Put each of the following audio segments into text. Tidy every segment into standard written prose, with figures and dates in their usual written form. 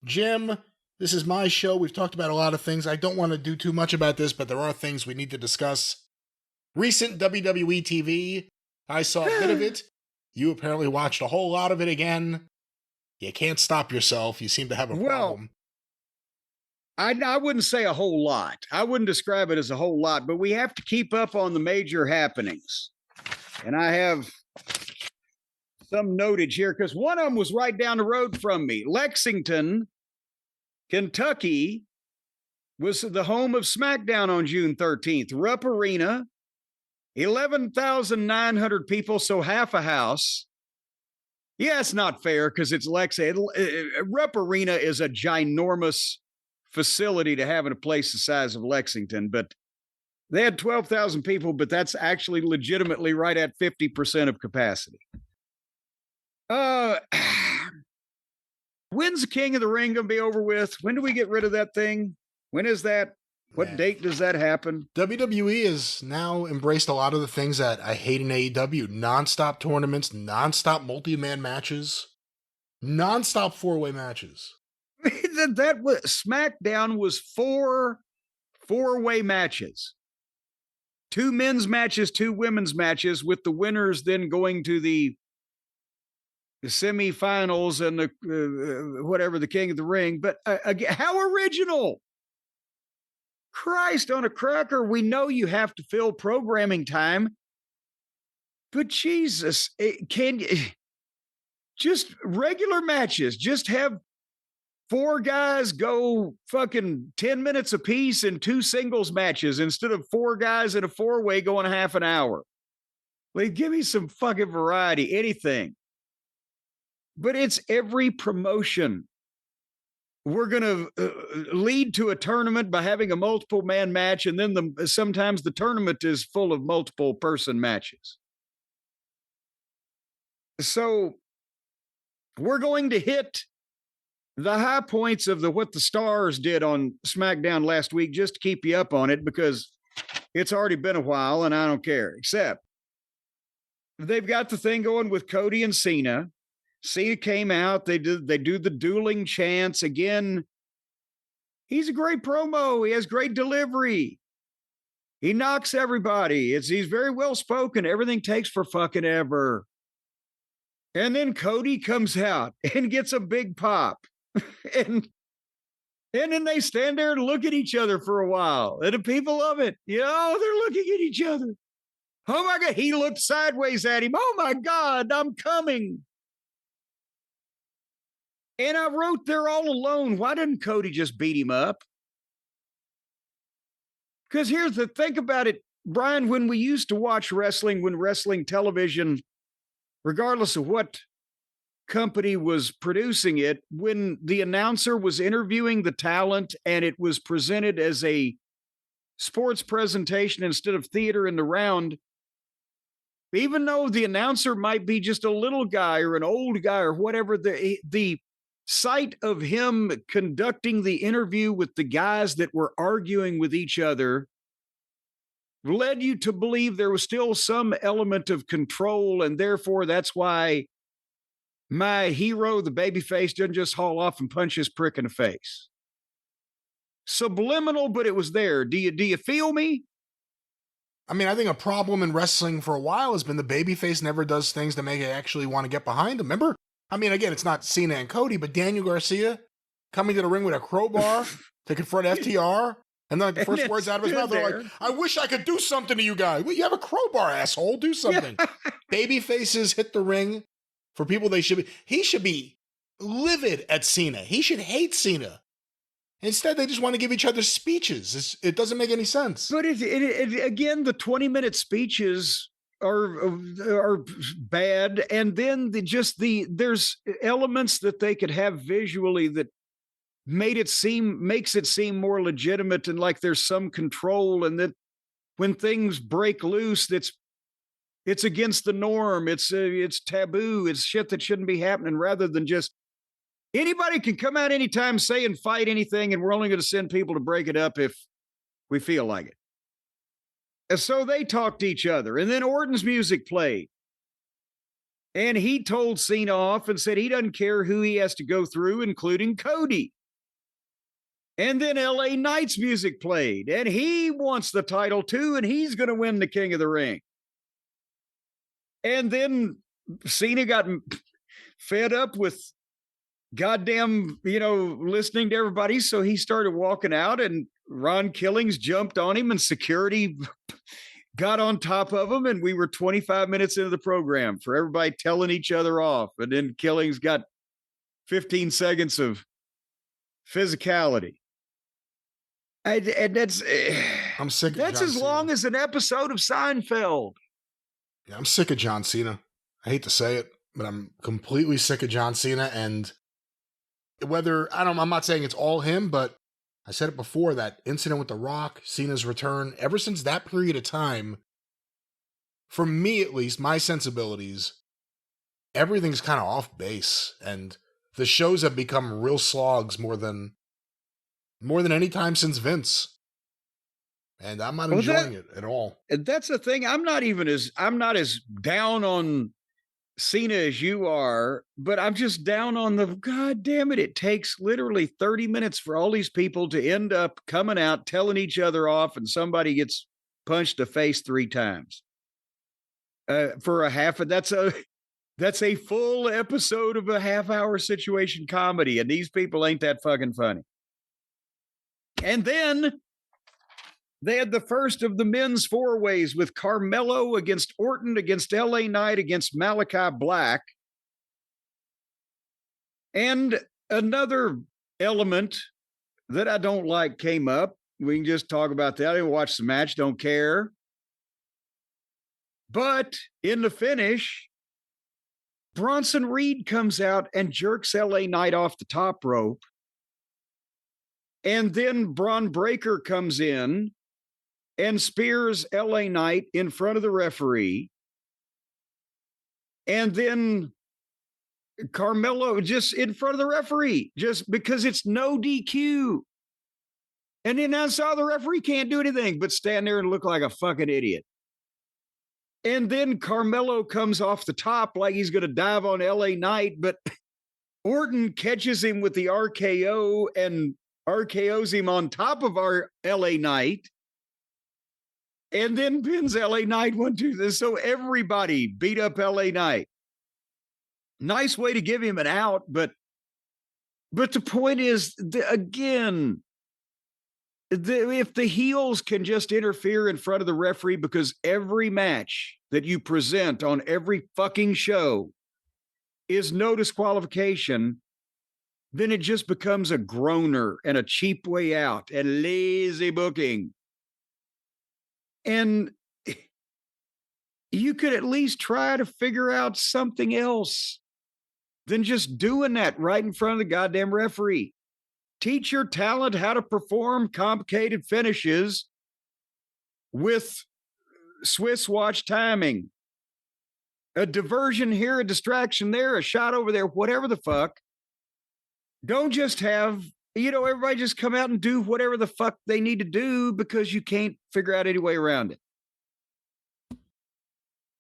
Jim, this is my show. We've talked about a lot of things. I don't want to do too much about this, but there are things we need to discuss. Recent WWE TV. I saw a bit of it. You apparently watched a whole lot of it again. You can't stop yourself. You seem to have a problem. I wouldn't say a whole lot. I wouldn't describe it as a whole lot, but we have to keep up on the major happenings. And I have some notage here because one of them was right down the road from me. Lexington, Kentucky was the home of Smackdown on June 13th. Rupp Arena, 11,900 people, so half a house. Yeah, it's not fair because it's Lexington. Rupp Arena is a ginormous facility to have in a place the size of Lexington, but they had 12,000 people, but that's actually legitimately right at 50% of capacity. When's the King of the Ring going to be over with? When do we get rid of that thing? When is that? What date does that happen? WWE has now embraced a lot of the things that I hate in AEW. Non-stop tournaments, non-stop multi-man matches, non-stop four-way matches. That was SmackDown was four-way matches. 2 men's matches, 2 women's matches, with the winners then going to the semifinals and the the King of the Ring. But again, how original! Christ on a cracker! We know you have to fill programming time, but Jesus, can you just regular matches? Just have 4 guys go fucking 10 minutes apiece in 2 singles matches instead of 4 guys in a 4-way going half an hour. Like, give me some fucking variety, anything. But it's every promotion. We're going to lead to a tournament by having a multiple man match, and then sometimes the tournament is full of multiple person matches. So we're going to hit the high points of what the Stars did on SmackDown last week just to keep you up on it because it's already been a while and I don't care. Except they've got the thing going with Cody and Cena. Cena came out. They do the dueling chants again. He's a great promo. He has great delivery. He knocks everybody. He's very well spoken. Everything takes for fucking ever. And then Cody comes out and gets a big pop. And then they stand there and look at each other for a while. And the people love it. They're looking at each other. Oh my God. He looked sideways at him. Oh my God, I'm coming. And I wrote, they're all alone. Why didn't Cody just beat him up? Because here's the think about it, Brian, when we used to watch wrestling, when wrestling television, regardless of what company was producing it, when the announcer was interviewing the talent and it was presented as a sports presentation instead of theater in the round, even though the announcer might be just a little guy or an old guy or whatever, the sight of him conducting the interview with the guys that were arguing with each other led you to believe there was still some element of control, and therefore that's why my hero, the babyface, doesn't just haul off and punch his prick in the face. Subliminal, but it was there. Do you feel me? I mean, I think a problem in wrestling for a while has been the babyface never does things to make you actually want to get behind him. Remember? I mean, again, it's not Cena and Cody, but Daniel Garcia coming to the ring with a crowbar to confront FTR. And then the first words out of his mouth are like, I wish I could do something to you guys. Well, you have a crowbar, asshole. Do something. Babyfaces hit the ring for people he should be livid at Cena. He should hate Cena. Instead, they just want to give each other speeches. It doesn't make any sense. But again, the 20-minute speeches are bad. And then there's elements that they could have visually that makes it seem more legitimate and like there's some control, and that when things break loose, it's against the norm. It's taboo. It's shit that shouldn't be happening, rather than just anybody can come out anytime, say and fight anything, and we're only going to send people to break it up if we feel like it. And so they talked to each other, and then Orton's music played. And he told Cena off and said he doesn't care who he has to go through, including Cody. And then LA Knight's music played, and he wants the title too, and he's going to win the King of the Ring. And then Cena got fed up with goddamn, listening to everybody. So he started walking out, and Ron Killings jumped on him, and security got on top of him. And we were 25 minutes into the program for everybody telling each other off. And then Killings got 15 seconds of physicality. And that's I'm sick of that's John as Cena. long as an episode of Seinfeld. Yeah, I'm sick of John Cena. I hate to say it, but I'm completely sick of John Cena. And I'm not saying it's all him, but I said it before, that incident with The Rock, Cena's return, ever since that period of time, for me at least, my sensibilities, everything's kind of off base. And the shows have become real slogs more than any time since Vince. And I'm not enjoying it at all. And that's the thing. I'm not as down on Cena as you are, but I'm just down on the, God damn it. It takes literally 30 minutes for all these people to end up coming out, telling each other off, and somebody gets punched the face 3 times. For a half of that's a full episode of a half-hour situation comedy, and these people ain't that fucking funny. And then they had the first of the men's 4-ways with Carmelo against Orton, against LA Knight, against Malachi Black. And another element that I don't like came up. We can just talk about that. I didn't watch the match, don't care. But in the finish, Bronson Reed comes out and jerks LA Knight off the top rope. And then Braun Breaker comes in and spears LA Knight in front of the referee. And then Carmelo just in front of the referee, just because it's no DQ. And then I saw the referee can't do anything but stand there and look like a fucking idiot. And then Carmelo comes off the top like he's going to dive on LA Knight, but Orton catches him with the RKO and RKOs him on top of our LA Knight, and then pins LA Knight 1, 2. So everybody beat up LA Knight. Nice way to give him an out, but the point is, again, if the heels can just interfere in front of the referee, because every match that you present on every fucking show is no disqualification, then it just becomes a groaner and a cheap way out and lazy booking. And you could at least try to figure out something else than just doing that right in front of the goddamn referee. Teach your talent how to perform complicated finishes with Swiss watch timing. A diversion here, a distraction there, a shot over there, whatever the fuck. Don't just have, everybody just come out and do whatever the fuck they need to do because you can't figure out any way around it.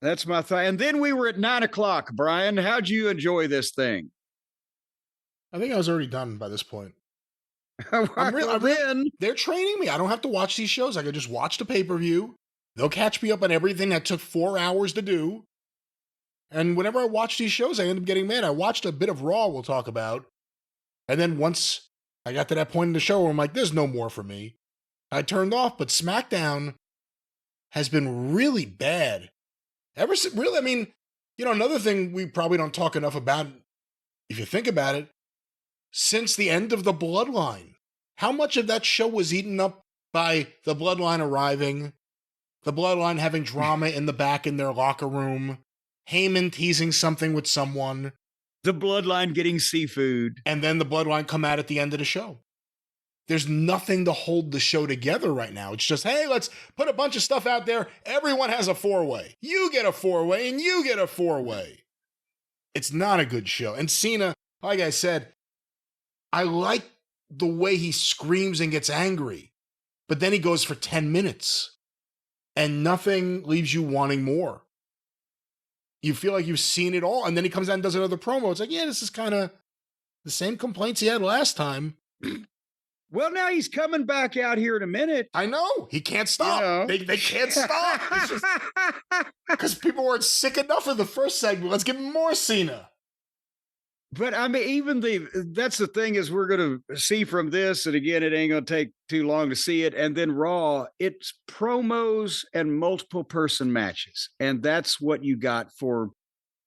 That's my thought. And then we were at 9:00, Brian. How'd you enjoy this thing? I think I was already done by this point. Then they're training me. I don't have to watch these shows. I can just watch the pay-per-view. They'll catch me up on everything that took 4 hours to do. And whenever I watch these shows, I end up getting mad. I watched a bit of Raw we'll talk about. And then once I got to that point in the show where I'm like, there's no more for me, I turned off. But SmackDown has been really bad. Ever since, really, I mean, another thing we probably don't talk enough about, if you think about it, since the end of the Bloodline, how much of that show was eaten up by the Bloodline arriving, the Bloodline having drama in the back in their locker room, Heyman teasing something with someone, the Bloodline getting seafood, and then the Bloodline come out at the end of the show. There's nothing to hold the show together right now. It's just, hey, let's put a bunch of stuff out there. Everyone has a 4-way. You get a 4-way, and you get a 4-way. It's not a good show. And Cena, like I said, I like the way he screams and gets angry, but then he goes for 10 minutes, and nothing leaves you wanting more. you feel like you've seen it all. And then he comes out and does another promo. It's like, yeah, this is kind of the same complaints he had last time. Well, now he's coming back out here in a minute. I know. He can't stop. You know? They can't stop. Because people weren't sick enough of the first segment. Let's give him more Cena. But I mean, that's the thing is we're going to see from this. And again, it ain't going to take too long to see it. And then Raw, it's promos and multiple person matches. And that's what you got for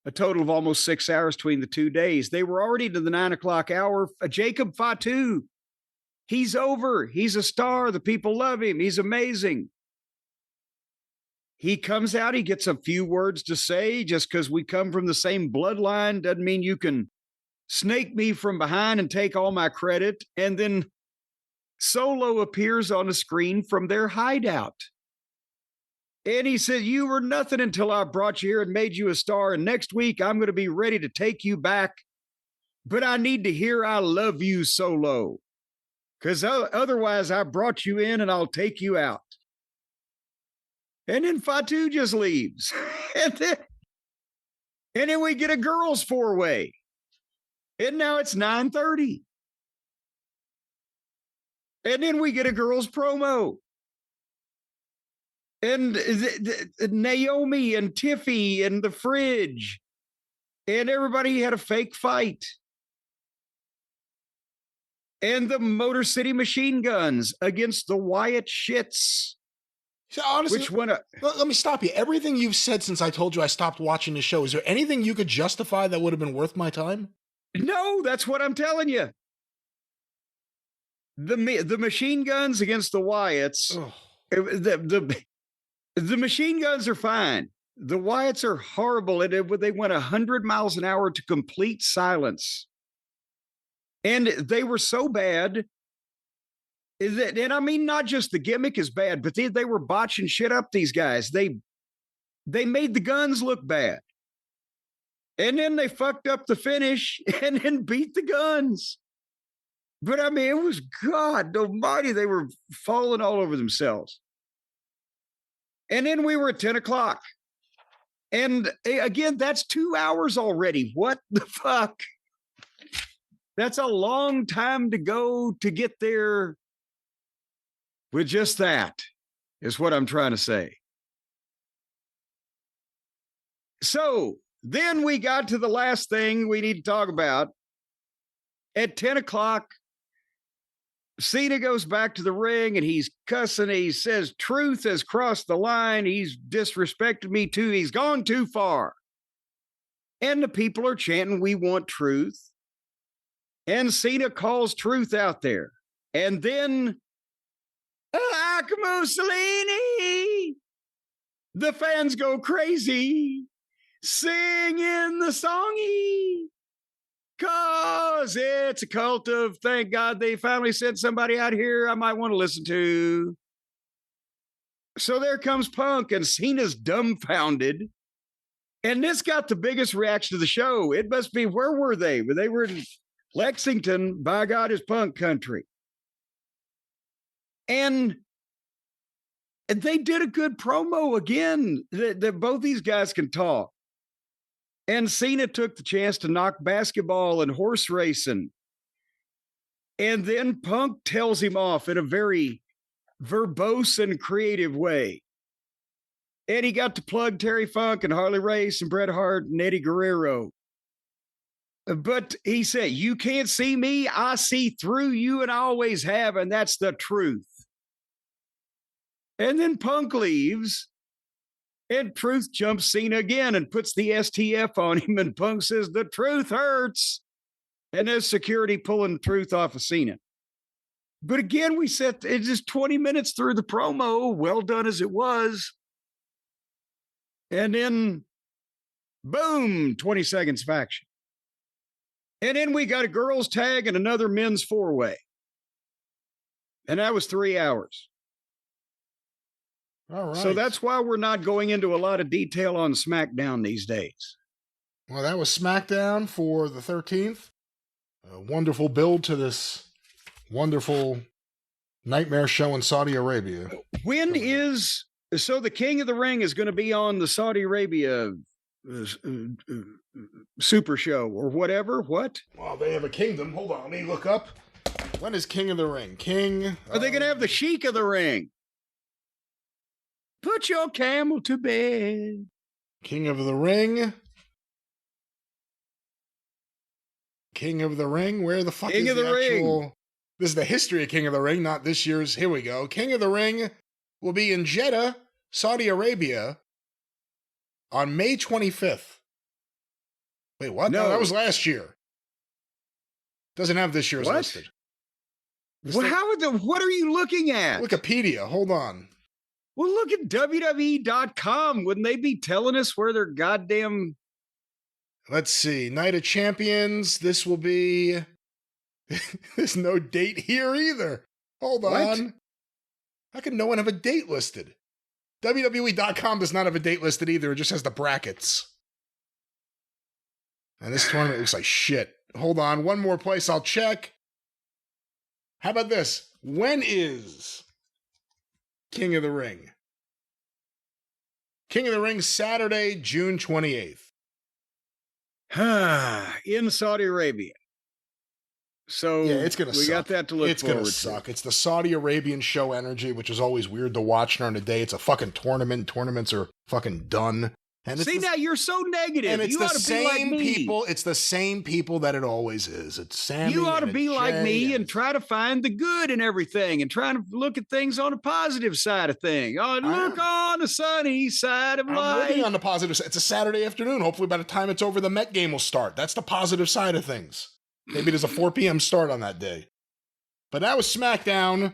a total of almost 6 hours between the 2 days. They were already to the 9 o'clock hour. Jacob Fatu. He's over. He's a star. The people love him. He's amazing. He comes out. He gets a few words to say. Just because we come from the same bloodline doesn't mean you can snake me from behind and take all my credit. And then Solo appears on the screen from their hideout. And he said, you were nothing until I brought you here and made you a star. And next week, I'm going to be ready to take you back. But I need to hear I love you, Solo. Because otherwise, I brought you in and I'll take you out. And then Fatu just leaves. and then we get a girls' four-way. And now it's 9:30. And then we get a girls' promo. And Naomi and Tiffy and the fridge. And everybody had a fake fight. And the Motor City Machine Guns against the Wyatt Shits. So honestly, let me stop you. Everything you've said since I told you I stopped watching the show, is there anything you could justify that would have been worth my time? No, that's what I'm telling you. The Machine Guns against the Wyatts. Oh. The Machine Guns are fine. The Wyatts are horrible. They went 100 miles an hour to complete silence. And they were so bad that, and I mean, not just the gimmick is bad, but they were botching shit up, these guys. They made the guns look bad. And then they fucked up the finish and then beat the guns. But I mean, it was God almighty. They were falling all over themselves. And then we were at 10 o'clock. And again, that's 2 hours already. What the fuck? That's a long time to go to get there with just that, is what I'm trying to say. So then we got to the last thing we need to talk about. At 10 o'clock, Cena goes back to the ring and he's cussing. He says, truth has crossed the line. He's disrespected me too. He's gone too far. And the people are chanting, we want truth. And Cena calls truth out there. And then, like Mussolini, the fans go crazy, singing the songy. Cause it's a cult of, thank God they finally sent somebody out here I might want to listen to. So there comes Punk and Cena's dumbfounded. And this got the biggest reaction of the show. It must be, where were they? They were in Lexington, by God, is Punk country. And they did a good promo again. That both these guys can talk. And Cena took the chance to knock basketball and horse racing. And then Punk tells him off in a very verbose and creative way. And he got to plug Terry Funk and Harley Race and Bret Hart and Eddie Guerrero. But he said, you can't see me. I see through you and I always have. And that's the truth. And then Punk leaves. And Truth jumps Cena again and puts the STF on him. And Punk says, the truth hurts. And there's security pulling Truth off of Cena. But again, we said it's just 20 minutes through the promo. Well done as it was. And then, boom, 20 seconds of action. And then we got a girls' tag and another men's four-way. And that was 3 hours. All right. So that's why we're not going into a lot of detail on SmackDown these days. Well, that was SmackDown for the 13th. A wonderful build to this wonderful nightmare show in Saudi Arabia. So the King of the Ring is going to be on the Saudi Arabia Super Show or whatever. What? Well, they have a kingdom. Hold on, let me look up. When is King of the Ring? Are they going to have the Sheik of the Ring? Put your camel to bed. King of the Ring. King of the Ring. Where the fuck King is of the the actual? Ring. This is the history of King of the Ring, not this year's. Here we go. King of the Ring will be in Jeddah, Saudi Arabia, on May 25th. Wait, what? No, that was last year. Doesn't have this year's listed. What are you looking at? Wikipedia. Hold on. Well, look at WWE.com. Wouldn't they be telling us where their goddamn... Let's see. Night of Champions. This will be... There's no date here either. Hold on. How can no one have a date listed? WWE.com does not have a date listed either. It just has the brackets. And this tournament looks like shit. Hold on. One more place I'll check. How about this? When is King of the Ring? King of the Ring, Saturday, June 28th. In Saudi Arabia. So yeah, it's gonna we suck. got that to look forward to. It's gonna suck. It's the Saudi Arabian show energy, which is always weird to watch during the day. It's a fucking tournament. Tournaments are fucking done. And see, now you're so negative. And it's you the ought to same be like me. people. It's the same people that it always is. It's Sammy. You ought to and be like Jay me and try to find the good in everything and try to look at things on the positive side of things. Oh, look on the sunny side of life. I'm looking on the positive side. It's a Saturday afternoon. Hopefully by the time it's over, the Met game will start. That's the positive side of things. Maybe there's a 4 p.m. start on that day. But that was SmackDown.